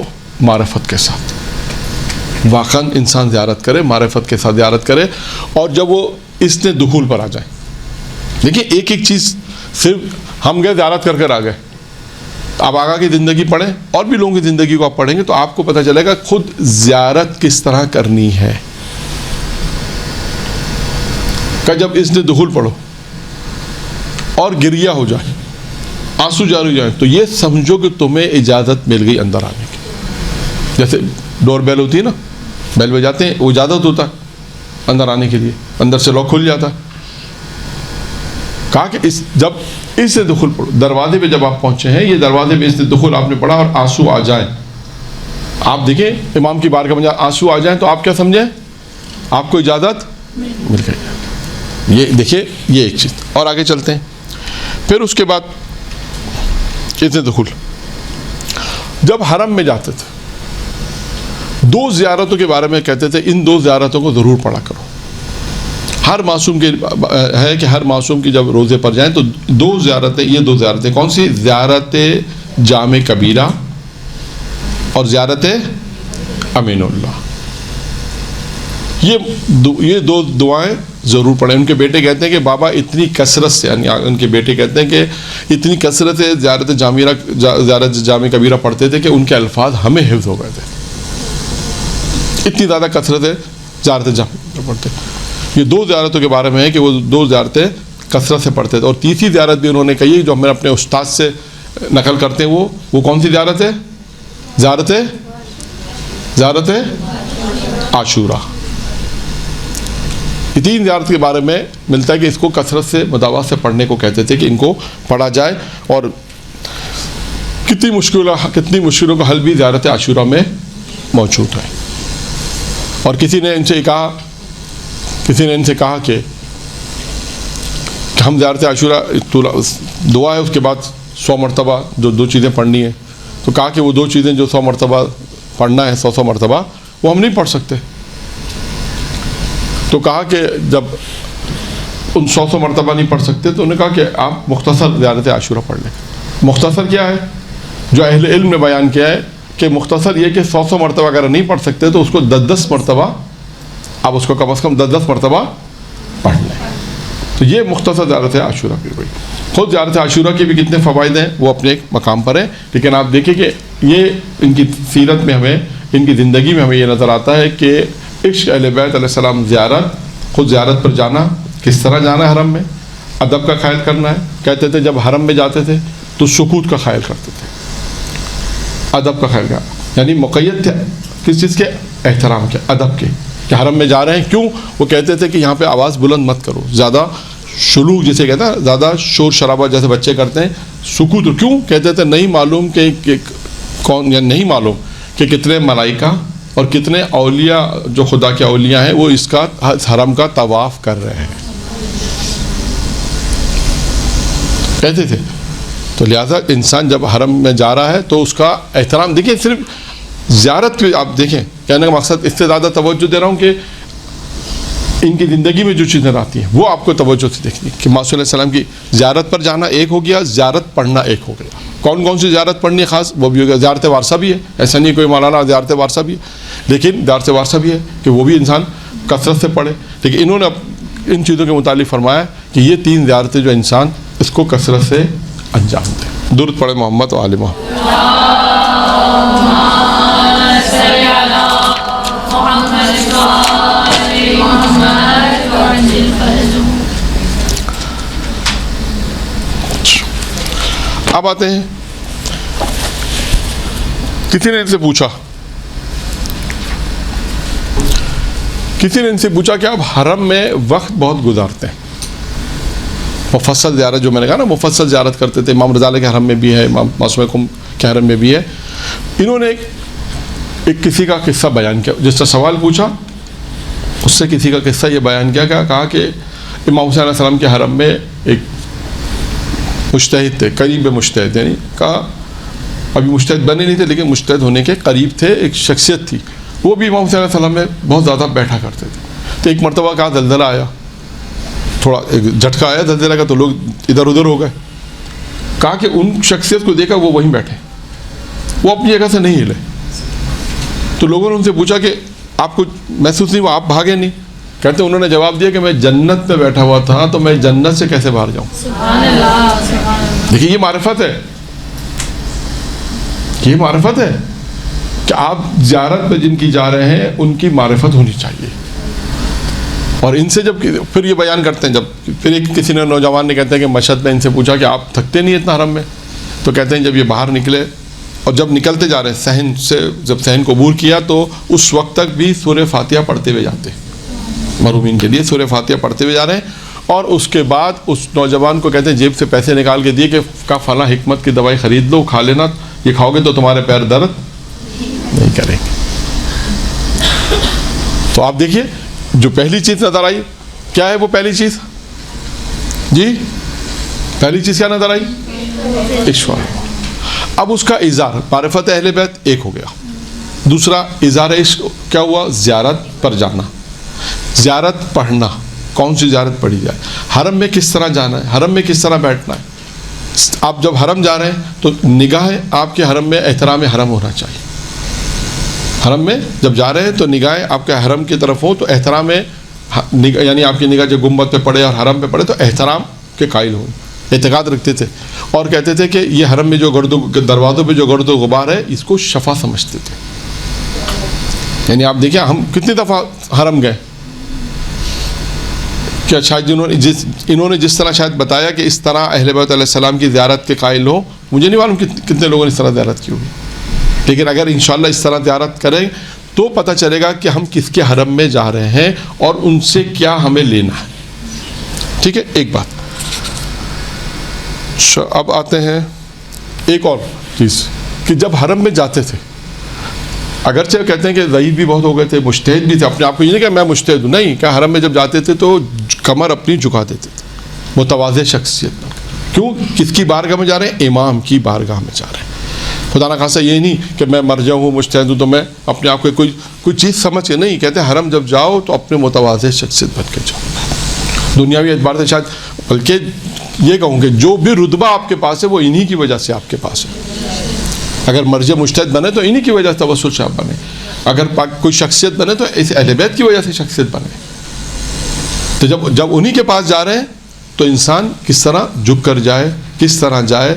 معرفت کے ساتھ, واقعا انسان زیارت کرے معرفت کے ساتھ زیارت کرے, اور جب وہ اس نے دخول پر آ جائیں. دیکھیں ایک ایک چیز, صرف ہم گئے زیارت کر آ گئے, آپ آگا کی زندگی پڑھیں اور بھی لوگوں کی زندگی کو آپ پڑھیں گے تو آپ کو پتہ چلے گا خود زیارت کس طرح کرنی ہے. کہ جب اس نے دخول پڑھو اور گریہ ہو جائے, آنسو جاری ہو جائیں, تو یہ سمجھو کہ تمہیں اجازت مل گئی اندر آنے کی. جیسے ڈور بیل ہوتی ہے نا, بیل بجاتے ہیں, وہ اجازت ہوتا ہے اندر آنے کے لیے, اندر سے لاک کھل جاتا ہے. کہا کہ جب اس سے دخول پڑھو, دروازے پہ جب آپ پہنچے ہیں, یہ دروازے پہ اس سے دخول آپ نے پڑھا اور آنسو آ جائیں, آپ دیکھیں امام کی بارگاہ میں آنسو آ جائیں تو آپ کیا سمجھیں, آپ کو اجازت مل گئی. یہ دیکھیے یہ ایک چیز. اور آگے چلتے ہیں. پھر اس کے بعد اس سے دخول, جب حرم میں جاتے تھے 2 زیارتوں کے بارے میں کہتے تھے, ان 2 زیارتوں کو ضرور پڑھا کرو. ہر معصوم کے ہے کہ ہر معصوم کی جب روزے پر جائیں تو 2 زیارتیں, یہ 2 زیارتیں کون سی, زیارت جامع کبیرہ اور زیارت امین اللہ. یہ 2 دعائیں ضرور پڑھیں. ان کے بیٹے کہتے ہیں کہ بابا اتنی کثرت سے, یعنی ان کے بیٹے کہتے ہیں کہ اتنی کثرت سے زیارت جامع کبیرہ پڑھتے تھے کہ ان کے الفاظ ہمیں حفظ ہو گئے تھے, اتنی زیادہ کثرت ہے زیارت جامع کبیرہ پڑھتے. یہ 2 زیارتوں کے بارے میں ہے کہ وہ 2 زیارتیں کثرت سے پڑھتے تھے. اور تیسری زیارت بھی انہوں نے کہی جو ہم اپنے استاد سے نقل کرتے ہیں, وہ کون سی زیارت ہے, زیارت عاشورہ. یہ 3 زیارت کے بارے میں ملتا ہے کہ اس کو کثرت سے مداوات سے پڑھنے کو کہتے تھے کہ ان کو پڑھا جائے, اور کتنی مشکلوں کا حل بھی زیارت عاشورہ میں موجود ہے. اور کسی نے ان سے کہا کہ ہم زیارت عاشورہ دعا ہے اس کے بعد 100 مرتبہ جو 2 چیزیں پڑھنی ہیں, تو کہا کہ وہ 2 چیزیں جو 100 مرتبہ پڑھنا ہے 100 مرتبہ, وہ ہم نہیں پڑھ سکتے. تو کہا کہ جب ان 100 مرتبہ نہیں پڑھ سکتے تو انہوں نے کہا کہ آپ مختصر زیارت عاشورہ پڑھ لیں. مختصر کیا ہے, جو اہل علم نے بیان کیا ہے کہ مختصر یہ کہ 100 مرتبہ اگر نہیں پڑھ سکتے تو اس کو 10 مرتبہ, آپ اس کو کم از کم 10 مرتبہ پڑھ لیں. تو یہ مختصر زیارت عاشورہ کی ہوئی. خود زیارت عاشورہ کے بھی کتنے فوائد ہیں وہ اپنے ایک مقام پر ہیں, لیکن آپ دیکھیں کہ یہ ان کی سیرت میں ہمیں، ان کی زندگی میں ہمیں یہ نظر آتا ہے کہ عشق اہل بیت علیہ السلام، زیارت، خود زیارت پر جانا، کس طرح جانا ہے حرم میں، ادب کا خیال کرنا ہے. کہتے تھے جب حرم میں جاتے تھے تو سکوت کا خیال کرتے تھے، ادب کا خیال کیا، یعنی مقید تھے کس چیز کے؟ احترام کے، ادب کے، کہ حرم میں جا رہے ہیں. کیوں؟ وہ کہتے تھے کہ یہاں پہ آواز بلند مت کرو، زیادہ شلوغ جسے کہتے ہیں، زیادہ شور شرابہ جیسے بچے کرتے ہیں، سکوت. کیوں کہتے تھے؟ نہیں معلوم کہ کون، یا نہیں معلوم کہ کتنے ملائکہ اور کتنے اولیاء جو خدا کے اولیاء ہیں وہ اس کا حرم کا طواف کر رہے ہیں، کہتے تھے. تو لہٰذا انسان جب حرم میں جا رہا ہے تو اس کا احترام، دیکھیں صرف زیارت پہ آپ دیکھیں، کہنے کا مقصد اس سے زیادہ توجہ دے رہا ہوں کہ ان کی زندگی میں جو چیزیں آتی ہیں وہ آپ کو توجہ سے دیکھنی، کہ ماسوم علیہ السلام کی زیارت پر جانا ایک ہو گیا، زیارت پڑھنا ایک ہو گیا. کون کون سی زیارت پڑھنی ہے خاص؟ وہ بھی ہو گیا. زیارت وارثہ بھی ہے، ایسا نہیں کوئی مولانا زیارت وارثہ بھی ہے، لیکن زیارت وارثہ بھی ہے کہ وہ بھی انسان کثرت سے پڑھے. لیکن انہوں نے ان چیزوں کے متعلق فرمایا کہ یہ 3 زیارتیں جو انسان اس کو کثرت سے انجام دے. درود پڑھے محمد و آل محمد. اب آتے ہیں، کسی نے ان سے پوچھا کہ آپ حرم میں وقت بہت گزارتے ہیں، مفصل زیارت، جو میں نے کہا نا مفصل زیارت کرتے تھے، امام رضا کے حرم میں بھی ہے، امام معصوم کے حرم میں بھی ہے. انہوں نے ایک کسی کا قصہ بیان کیا، جس سے سوال پوچھا اس سے کسی کا قصہ یہ بیان کیا، کہا کہ امام حسین علیہ السلام کے حرم میں ایک مجتہد تھے، قریب مجتہد، یعنی کہا ابھی مجتہد بنے نہیں تھے لیکن مجتہد ہونے کے قریب تھے، ایک شخصیت تھی، وہ بھی امام حسین علیہ السلام میں بہت زیادہ بیٹھا کرتے تھے. تو ایک مرتبہ کہا زلزلہ آیا، تھوڑا ایک جھٹکا آیا زلزلہ کا، تو لوگ ادھر ادھر ہو گئے. کہا کہ ان شخصیت کو دیکھا وہ وہیں بیٹھے، وہ اپنی جگہ سے نہیں ہلے. تو لوگوں نے ان سے پوچھا کہ آپ کو محسوس نہیں ہوا، آپ بھاگے نہیں؟ کہتے انہوں نے جواب دیا کہ میں جنت میں بیٹھا ہوا تھا تو میں جنت سے کیسے باہر جاؤں. سبحان اللہ. دیکھیے یہ معرفت ہے، یہ معرفت ہے کہ آپ زیارت پہ جن کی جا رہے ہیں ان کی معرفت ہونی چاہیے. اور ان سے جب پھر یہ بیان کرتے ہیں، جب پھر ایک کسی نے نوجوان نے کہتے ہیں کہ مشہد میں ان سے پوچھا کہ آپ تھکتے نہیں اتنا حرم میں؟ تو کہتے ہیں جب یہ باہر نکلے اور جب نکلتے جا رہے ہیں صحن سے، جب صحن کو عبور کیا تو اس وقت تک بھی سورہ فاتحہ پڑھتے ہوئے جاتے، محرومین کے لیے سورہ فاتحہ پڑھتے ہوئے جا رہے ہیں. اور اس کے بعد اس نوجوان کو کہتے ہیں جیب سے پیسے نکال کے دیے کہ فلاں حکمت کی دوائی خرید لو، کھا لینا، یہ کھاؤ گے تو تمہارے پیر درد نہیں کریں گے. تو آپ دیکھیے جو پہلی چیز نظر آئی کیا ہے، وہ پہلی چیز جی پہلی چیز کیا نظر آئی؟ عشق. اب اس کا اظہار معرفت اہل بیت ایک ہو گیا. دوسرا اظہار عشق کیا ہوا؟ زیارت پر جانا، زیارت پڑھنا. کون سی زیارت پڑھی جائے؟ حرم میں کس طرح جانا ہے، حرم میں کس طرح بیٹھنا ہے. آپ جب حرم جا رہے ہیں تو نگاہ آپ کے حرم میں احترام حرم ہونا چاہیے. حرم میں جب جا رہے ہیں تو نگاہ آپ کے حرم کی طرف ہو تو احترام، یعنی آپ کی نگاہ جب گنبد پہ پڑے اور حرم پہ پڑے تو احترام کے قائل ہوں. اعتقاد رکھتے تھے اور کہتے تھے کہ یہ حرم میں جو دروازوں پہ جو گرد و غبار ہے اس کو شفا سمجھتے تھے. یعنی آپ دیکھیں ہم کتنی دفعہ حرم گئے، کیا شاید انہوں نے جس طرح شاید بتایا کہ اس طرح اہل بیت علیہ السلام کی زیارت کے قائل ہو، مجھے نہیں معلوم کتنے لوگوں نے اس طرح زیارت کی ہوگی. لیکن اگر انشاءاللہ اس طرح زیارت کریں تو پتہ چلے گا کہ ہم کس کے حرم میں جا رہے ہیں اور ان سے کیا ہمیں لینا ہے. ٹھیک ہے، ایک بات. اب آتے ہیں ایک اور چیز کہ جب حرم میں جاتے تھے، اگرچہ کہتے ہیں کہ ضعیف بھی بہت ہو گئے تھے، مجتہد بھی تھے، اپنے آپ کو یہ نہیں کہ میں مجتہد ہوں، نہیں، کہ حرم میں جب جاتے تھے تو کمر اپنی جھکا دیتے تھے، متواضع شخصیت. کیوں؟ کس کی بارگاہ میں جا رہے ہیں؟ امام کی بارگاہ میں جا رہے ہیں. خدا نہ خاصا یہ نہیں کہ میں مر جاؤں مجتہد ہوں تو میں اپنے آپ کو کوئی چیز سمجھ کے نہیں. کہتے ہیں حرم جب جاؤ تو اپنے متواضع شخصیت بن کے جاؤ. دنیاوی اعتبار سے شاید بلکہ یہ کہوں کہ جو بھی رتبہ آپ کے پاس ہے وہ انہی کی وجہ سے آپ کے پاس ہے. اگر مرجع مجتہد بنے تو انہی کی وجہ سے توسل شاہ بنے، اگر کوئی شخصیت بنے تو اس اہل بیت کی وجہ سے شخصیت بنے. تو جب انہی کے پاس جا رہے ہیں تو انسان کس طرح جھک کر جائے، کس طرح جائے،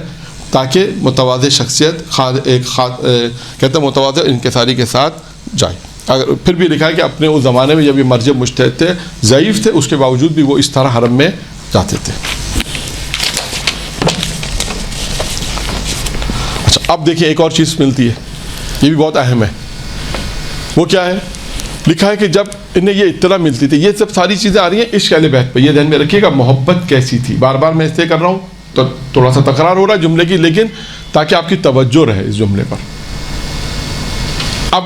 تاکہ متواضع شخصیت کہتے ہیں متواضع انکساری کے ساتھ جائے. اگر پھر بھی لکھا ہے کہ اپنے اس زمانے میں جب یہ مرجع مجتہد تھے, ضعیف تھے, اس کے باوجود بھی وہ اس طرح حرم میں جاتے تھے. اچھا اب دیکھیں ایک اور چیز ملتی ہے, یہ بھی بہت اہم ہے. وہ کیا ہے؟ لکھا ہے کہ جب انہیں یہ اطلاع ملتی تھی, یہ سب ساری چیزیں آ رہی ہیں عشق اہل بیت پہ, یہ ذہن میں رکھیے گا محبت کیسی تھی. بار بار میں اس سے کر رہا ہوں تو تھوڑا سا تکرار ہو رہا ہے جملے کی, لیکن تاکہ آپ کی توجہ رہے اس جملے پر. اب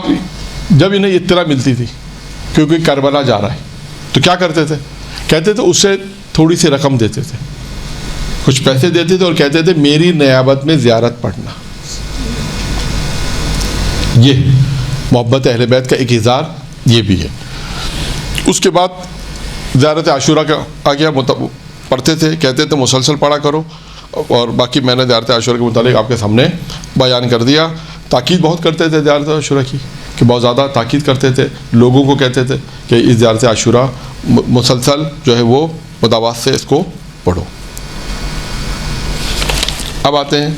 جب انہیں یہ اطلاع ملتی تھی کیونکہ کربلا جا رہا ہے, تو کیا کرتے تھے؟ کہتے تھے اسے تھوڑی سی رقم دیتے تھے, کچھ پیسے دیتے تھے اور کہتے تھے میری نیابت میں زیارت پڑھنا. یہ محبت اہل بیت کا ایک اظہار یہ بھی ہے. اس کے بعد زیارت عاشورہ کا آ گیا, پڑھتے تھے, کہتے تھے مسلسل پڑھا کرو, اور باقی میں نے زیارت عاشورہ کے متعلق آپ کے سامنے بیان کر دیا. تاکید بہت کرتے تھے زیارت عاشورہ کی, کہ بہت زیادہ تاکید کرتے تھے, لوگوں کو کہتے تھے کہ اس زیارت عاشورہ مسلسل جو ہے وہ مداوات سے اس کو پڑھو. اب آتے ہیں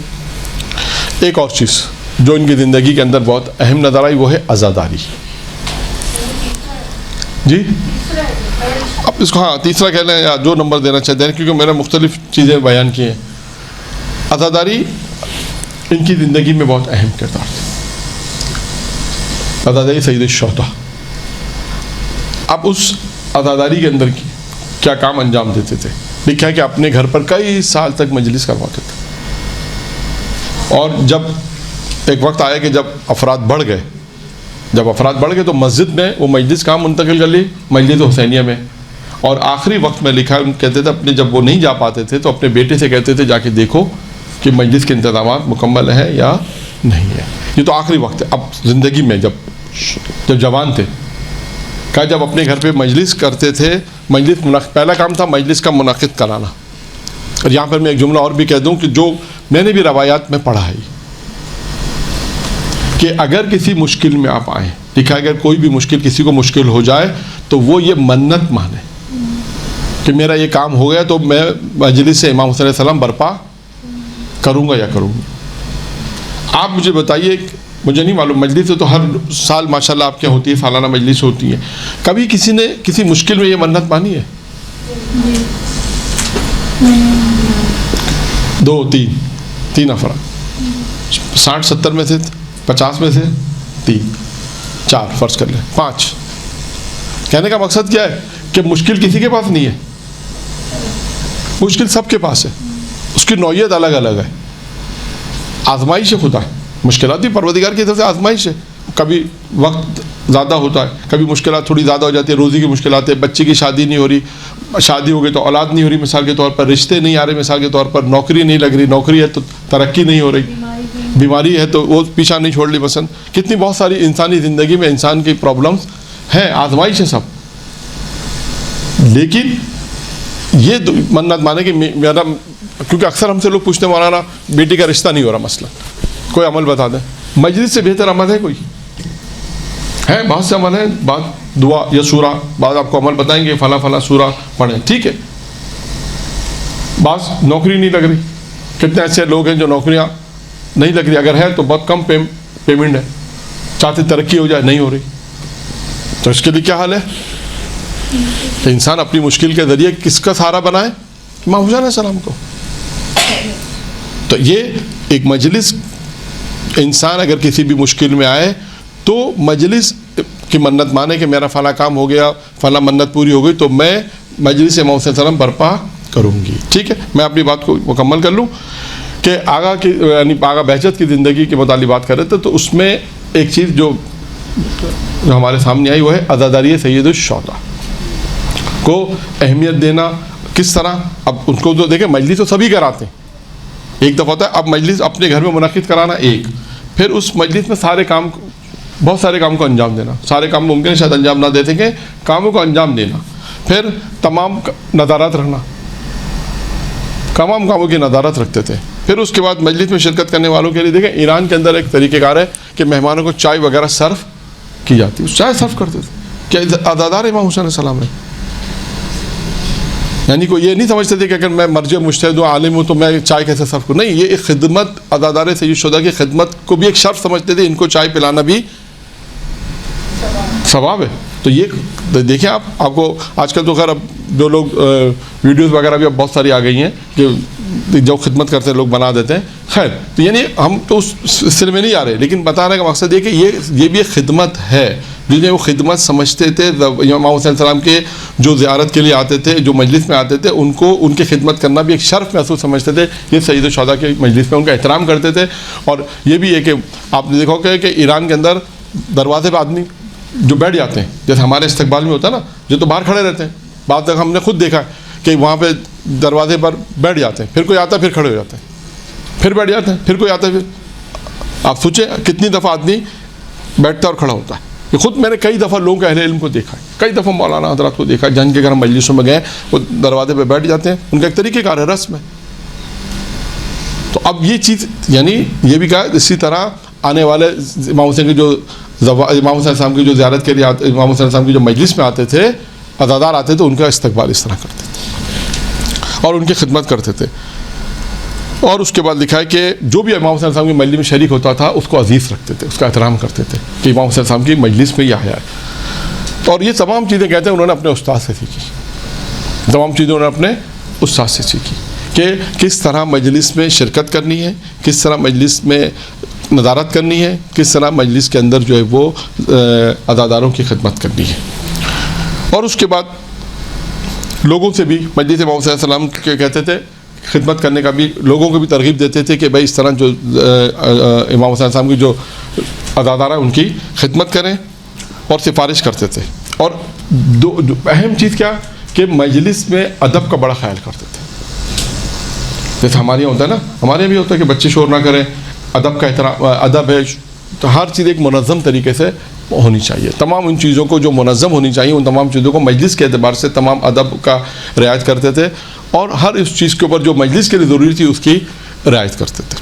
ایک اور چیز جو ان کی زندگی کے اندر بہت اہم نظر آئی, وہ ہے عزاداری. جی اب اس کو ہاں تیسرا کہہ لیں یا جو نمبر دینا چاہتے ہیں, کیونکہ میں نے مختلف چیزیں بیان کی ہیں. عزاداری ان کی زندگی میں بہت اہم کردار تھا. عزاداری سید الشہداء. اب اس عزاداری کے اندر کیا کام انجام دیتے تھے؟ لکھا ہے کہ اپنے گھر پر کئی سال تک مجلس کرواتے تھے, اور جب ایک وقت آیا کہ جب افراد بڑھ گئے تو مسجد میں وہ مجلس کام منتقل کر لی مسجد حسینیہ میں. اور آخری وقت میں لکھا ہے کہتے تھے اپنے جب وہ نہیں جا پاتے تھے تو اپنے بیٹے سے کہتے تھے جا کے دیکھو کہ مجلس کے انتظامات مکمل ہیں یا نہیں ہے. یہ تو آخری وقت ہے. اب زندگی میں جب جوان تھے, کہا جب اپنے گھر پہ مجلس کرتے تھے, پہلا کام تھا مجلس کا منعقد کرانا. اور یہاں پر میں ایک جملہ اور بھی کہہ دوں کہ جو میں نے بھی روایات میں پڑھا ہے کہ اگر کسی مشکل میں آپ آئیں, لکھا ہے اگر کوئی بھی مشکل کسی کو مشکل ہو جائے تو وہ یہ منت مانے کہ میرا یہ کام ہو گیا تو میں مجلس سے امام حسین علیہ السلام برپا کروں گا یا کروں گی. آپ مجھے بتائیے, مجھے نہیں معلوم, مجلس تو ہر سال ماشاءاللہ آپ کے ہوتی ہے, سالانہ مجلس ہوتی ہے, کبھی کسی نے کسی مشکل میں یہ منت مانی ہے؟ 2 3 افراد, 60 70 میں سے 50 میں سے 3 4 فرض کر لیں 5. کہنے کا مقصد کیا ہے کہ مشکل کسی کے پاس نہیں ہے, مشکل سب کے پاس ہے, اس کی نوعیت الگ الگ ہے. آزمائش خدا ہے, مشکلات بھی پروردگار کی طرف سے آزمائش ہے. کبھی وقت زیادہ ہوتا ہے, کبھی مشکلات تھوڑی زیادہ ہو جاتی ہے, روزی کی مشکلات ہے, بچے کی شادی نہیں ہو رہی, شادی ہو گئی تو اولاد نہیں ہو رہی مثال کے طور پر, رشتے نہیں آ رہے مثال کے طور پر, نوکری نہیں لگ رہی, نوکری ہے تو ترقی نہیں ہو رہی, بیماری ہے تو وہ پیچھا نہیں چھوڑ لی مثلا. کتنی بہت ساری انسانی زندگی میں انسان کی پرابلمس ہیں, آزمائش ہے سب. لیکن یہ منت مانے کہ میرا, کیونکہ اکثر ہم سے لوگ پوچھتے ہیں مولانا بیٹی کا رشتہ نہیں ہو رہا مثلا, کوئی عمل بتا دیں. مجلس سے بہتر عمل ہے کوئی ہے؟ بہت سے عمل ہیں, بعض دعا یا سورہ, بعض آپ کو عمل بتائیں گے فلاں فلاں سورہ پڑھیں, ٹھیک ہے. بعض نوکری نہیں لگ رہی, کتنے ایسے لوگ ہیں جو نوکریاں نہیں لگ رہی, اگر ہے تو بہت کم پیمنٹ ہے, چاہتے ترقی ہو جائے نہیں ہو رہی, تو اس کے لیے کیا حال ہے کہ انسان اپنی مشکل کے ذریعے کس کا سہارا بنائے؟ امام حسین علیہ السلام کو. تو یہ ایک مجلس, انسان اگر کسی بھی مشکل میں آئے تو مجلس کی منت مانے کہ میرا فلاں کام ہو گیا, فلاں منت پوری ہو گئی تو میں مجلس امام حسین علیہ السلام برپا کروں گی. ٹھیک ہے, میں اپنی بات کو مکمل کر لوں کہ آغا کی یعنی آغا بہجت کی زندگی کے متعلق بات کر رہے تھے, تو اس میں ایک چیز جو ہمارے سامنے آئی وہ ہے عزاداری سید الشہداء کو اہمیت دینا. کس طرح؟ اب ان کو تو دیکھیں مجلس تو سبھی کراتے ہیں, ایک دفعہ ہوتا ہے اب مجلس اپنے گھر میں منعقد کرانا ایک, پھر اس مجلس میں بہت سارے کام کو انجام دینا, سارے کام ممکن ہے شاید انجام نہ دے سکیں, کاموں کو انجام دینا, پھر تمام نظارات رکھنا, تمام کاموں کی نظارت رکھتے تھے. پھر اس کے بعد مجلس میں شرکت کرنے والوں کے لیے دیکھیں ایران کے اندر ایک طریقہ کار ہے کہ مہمانوں کو چائے وغیرہ سرو کی جاتی ہے, چائے سرو کرتے تھے. کیا عزادار امام حسین علیہ السلام ہے؟ یعنی کوئی یہ نہیں سمجھتے تھے کہ اگر میں مرجع مجتہد ہوں عالم ہوں تو میں چائے کیسے سرو کروں. نہیں, یہ ایک خدمت, عزادار سید الشہداء کی خدمت کو بھی ایک شرف سمجھتے تھے. ان کو چائے پلانا بھی ثواب ہے. تو یہ دیکھیں آپ کو آج کل تو خیر اب جو لوگ ویڈیوز وغیرہ بھی اب بہت ساری آ گئی ہیں کہ جو خدمت کرتے ہیں لوگ بنا دیتے ہیں. خیر, تو یعنی ہم تو اس سلسلے میں نہیں آ رہے, لیکن بتانے کا مقصد یہ کہ یہ بھی ایک خدمت ہے. جنہیں وہ خدمت سمجھتے تھے, امام حسین السلام کے جو زیارت کے لیے آتے تھے, جو مجلس میں آتے تھے, ان کو ان کی خدمت کرنا بھی ایک شرف محسوس سمجھتے تھے. یہ سید الشہداء کے مجلس میں ان کا احترام کرتے تھے. اور یہ بھی ہے کہ آپ نے دیکھا ہوگا کہ ایران کے اندر دروازے پہ آدمی جو بیٹھ جاتے ہیں, جیسے ہمارے استقبال میں ہوتا ہے نا, جو تو باہر کھڑے رہتے ہیں. بعد تک ہم نے خود دیکھا کہ وہاں پہ دروازے پر بیٹھ جاتے ہیں, پھر کوئی آتا ہے پھر کھڑے ہو جاتے ہیں, پھر بیٹھ جاتے ہیں, پھر کوئی آتا ہے پھر. آپ سوچیں کتنی دفعہ آدمی بیٹھتا اور کھڑا ہوتا ہے. یہ خود میں نے کئی دفعہ لوگوں کے اہل علم کو دیکھا ہے, کئی دفعہ مولانا حضرات کو دیکھا ہے, جن کے گھر ہم مجلسوں میں گئے وہ دروازے پہ بیٹھ جاتے ہیں. ان کا ایک طریقہ کار ہے, رسم ہے. تو اب یہ چیز یعنی یہ بھی کہا اسی طرح آنے والے امام حسین کے جو امام حسین السلام کی جو زیارت کے لیے امام حسین السلام کی جو مجلس میں آتے تھے, عزادار آتے تھے, ان کا استقبال اس طرح کرتے تھے اور ان کی خدمت کرتے تھے. اور اس کے بعد لکھا ہے کہ جو بھی امام حسین السلام کی مجلس میں شریک ہوتا تھا اس کو عزیز رکھتے تھے, اس کا احترام کرتے تھے کہ امام حسین السلام کی مجلس میں یہ آیا ہے. اور یہ تمام چیزیں کہتے ہیں انہوں نے اپنے استاد سے سیکھی, تمام چیزیں انہوں نے اپنے استاد سے سیکھی کہ کس طرح مجلس میں شرکت کرنی ہے, کس طرح مجلس میں نظارت کرنی ہے, کس طرح مجلس کے اندر جو ہے وہ عزاداروں کی خدمت کرنی ہے. اور اس کے بعد لوگوں سے بھی مجلس امام حسین السلام کے کہتے تھے خدمت کرنے کا بھی, لوگوں کو بھی ترغیب دیتے تھے کہ بھائی اس طرح جو امام حسین السلام کی جو عزادار ہیں ان کی خدمت کریں, اور سفارش کرتے تھے. اور دو اہم چیز کیا کہ مجلس میں ادب کا بڑا خیال کرتے تھے. جیسے ہمارے یہاں ہوتا ہے نا, ہمارے یہاں بھی ہوتا ہے کہ بچے شور نہ کریں, ادب کا احترام, ادب ہے, تو ہر چیز ایک منظم طریقے سے ہونی چاہیے. تمام ان چیزوں کو جو منظم ہونی چاہیے ان تمام چیزوں کو مجلس کے اعتبار سے تمام ادب کا رعایت کرتے تھے, اور ہر اس چیز کے اوپر جو مجلس کے لیے ضروری تھی اس کی رعایت کرتے تھے.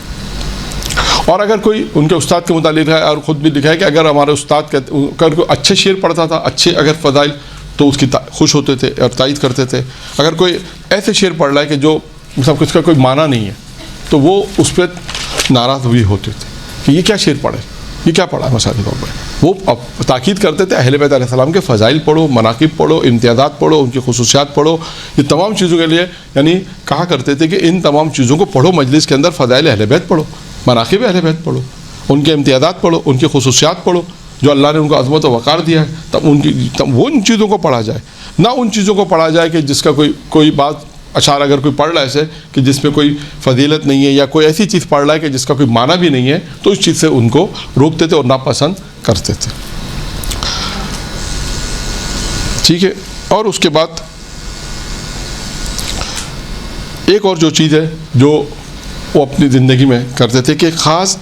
اور اگر کوئی ان کے استاد کے متعلق ہے, اور خود بھی لکھا ہے کہ اگر ہمارے استاد اگر کوئی اچھے شعر پڑھتا تھا, اچھے اگر فضائل, تو اس کی خوش ہوتے تھے اور تائید کرتے تھے. اگر کوئی ایسے شعر پڑھ رہا ہے کہ جو سب اس کا کوئی معنی نہیں ہے, تو وہ اس پہ ناراض بھی ہوتے تھے کہ یہ کیا شعر پڑھے, یہ کیا پڑھا ہے مثالی طور پر. وہ تاکید کرتے تھے اہل بیت علیہ السلام کے فضائل پڑھو, مناقب پڑھو, امتیازات پڑھو, ان کی خصوصیات پڑھو. یہ تمام چیزوں کے لیے یعنی کہا کرتے تھے کہ ان تمام چیزوں کو پڑھو مجلس کے اندر. فضائل اہل بیت پڑھو, مناقب اہل بیت پڑھو, ان کے امتیازات پڑھو, ان کی خصوصیات پڑھو, جو اللہ نے ان کو عظمت و وقار دیا ہے. تب وہ ان چیزوں کو پڑھا جائے, نہ ان چیزوں کو پڑھا جائے کہ جس کا کوئی بات اشعار اگر کوئی پڑھ رہا ہے ایسے کہ جس میں کوئی فضیلت نہیں ہے, یا کوئی ایسی چیز پڑھ رہا ہے کہ جس کا کوئی معنی بھی نہیں ہے, تو اس چیز سے ان کو روکتے تھے اور ناپسند کرتے تھے. ٹھیک ہے. اور اس کے بعد ایک اور جو چیز ہے جو وہ اپنی زندگی میں کرتے تھے کہ خاص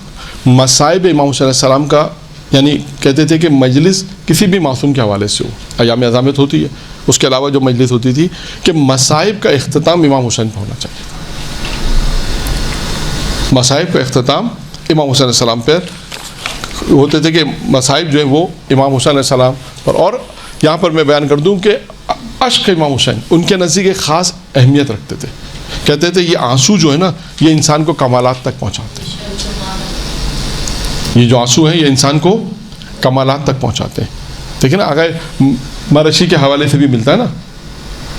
مصائب امام حسین علیہ السلام کا, یعنی کہتے تھے کہ مجلس کسی بھی معصوم کے حوالے سے ہو, ایام عزامت ہوتی ہے, اس کے علاوہ جو مجلس ہوتی تھی, کہ مصائب کا اختتام امام حسین پہ ہونا چاہیے. مصائب کا اختتام امام حسین علیہ السلام پہ ہوتے تھے, کہ مصائب جو ہیں وہ امام حسین علیہ السلام پر. اور یہاں پر میں بیان کر دوں کہ عشق امام حسین ان کے نزدیک ایک خاص اہمیت رکھتے تھے. کہتے تھے یہ آنسو جو ہے نا, یہ انسان کو کمالات تک پہنچاتے ہیں. یہ جو آنسو ہیں یہ انسان کو کمالات تک پہنچاتے ہیں. دیکھیں نا, اگر مرشی کے حوالے سے بھی ملتا ہے نا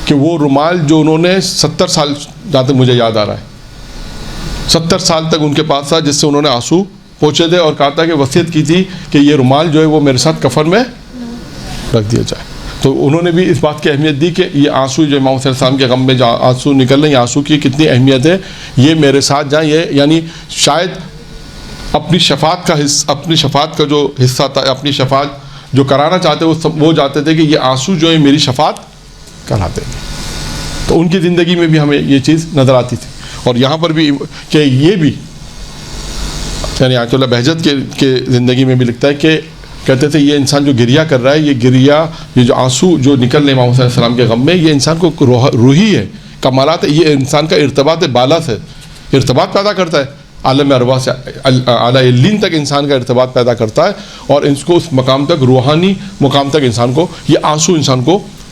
کہ وہ رومال جو انہوں نے 70 سال, جہاں تک مجھے یاد آ رہا ہے 70 سال تک ان کے پاس تھا, جس سے انہوں نے آنسو پہنچے تھے, اور کہا تھا کہ وصیت کی تھی کہ یہ رومال جو ہے وہ میرے ساتھ کفن میں رکھ دیا جائے. تو انہوں نے بھی اس بات کی اہمیت دی کہ یہ آنسو جو امام حسین السلام کے غم میں جو آنسو نکل رہے ہیں, آنسو کی کتنی اہمیت ہے, یہ میرے ساتھ جائیں. یہ یعنی شاید اپنی شفاعت کا جو حصہ تھا, اپنی شفاعت جو کرانا چاہتے وہ جاتے تھے کہ یہ آنسو جو ہے میری شفاعت کراتے ہیں. تو ان کی زندگی میں بھی ہمیں یہ چیز نظر آتی تھی. اور یہاں پر بھی کہ یہ بھی یعنی آیت اللہ بہجت کے زندگی میں بھی لکھتا ہے کہ کہتے تھے یہ انسان جو گریہ کر رہا ہے, یہ گریہ, یہ جو آنسو جو نکل رہے امام حسین علیہ السلام کے غم میں, یہ انسان کو روحی ہے, کمالات ہے, یہ انسان کا ارتباط بالا سے ارتباط پیدا کرتا ہے, عالم ارواح سے اعلیٰ علین تک انسان کا ارتباط پیدا کرتا ہے, اور اس کو اس مقام تک, روحانی مقام تک انسان کو یہ آنسو انسان کو